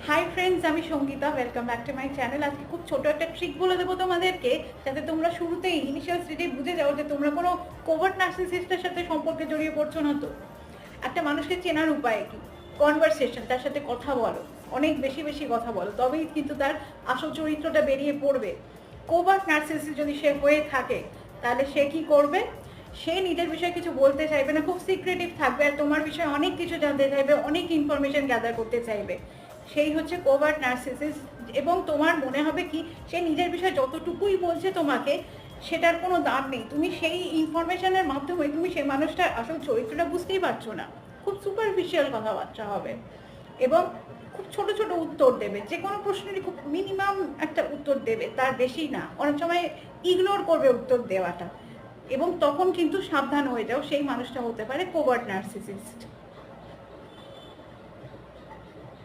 High friends, আমি Sangeeta. Welcome back to my channel. আজকে খুব ছোট একটা ট্রিক বলে দেবো তোমাদেরকে, যাতে তোমরা শুরুতেই ইনিশিয়াল স্টেজে বুঝে যাও যে তোমরা কোনো কোভার্ট নার্সিসিস্টের সাথে সম্পর্কে জড়িয়ে পড়ছো না। তো একটা মানুষকে চেনার উপায় কি? কনভারসেশন, তার সাথে কথা বলো, অনেক বেশি বেশি কথা বলো, তবেই কিন্তু তার আসল চরিত্রটা বেরিয়ে পড়বে। কোভার্ট নার্সিসিস্ট যদি সে হয়ে থাকে, তাহলে সে কি করবে? সে নিজের বিষয়ে কিছু বলতে চাইবে না, খুব সিক্রেটিভ থাকবে, আর তোমার বিষয়ে অনেক কিছু জানতে চাইবে, অনেক ইনফরমেশন গ্যাদার করতে চাইবে। সেই হচ্ছে কোভার্ট নার্সিসিস্ট। এবং তোমার মনে হবে কি, সে নিজের বিষয়ে যতটুকুই বলছে তোমাকে, সেটার কোনো দাম নেই। তুমি সেই ইনফরমেশনের মাধ্যমে তুমি সেই মানুষটার আসল চরিত্রটা বুঝতেই পারছো না। খুব সুপারফিশিয়াল কথাবার্তা হবে এবং খুব ছোট ছোট উত্তর দেবে, যে কোনো প্রশ্নেরই খুব মিনিমাম একটা উত্তর দেবে, তার বেশি না। অনেক সময় ইগনোর করবে উত্তর দেওয়াটা। এবং তখন কিন্তু সাবধান হয়ে যাও, সেই মানুষটা হতে পারে কোভার্ট নার্সিসিস্ট।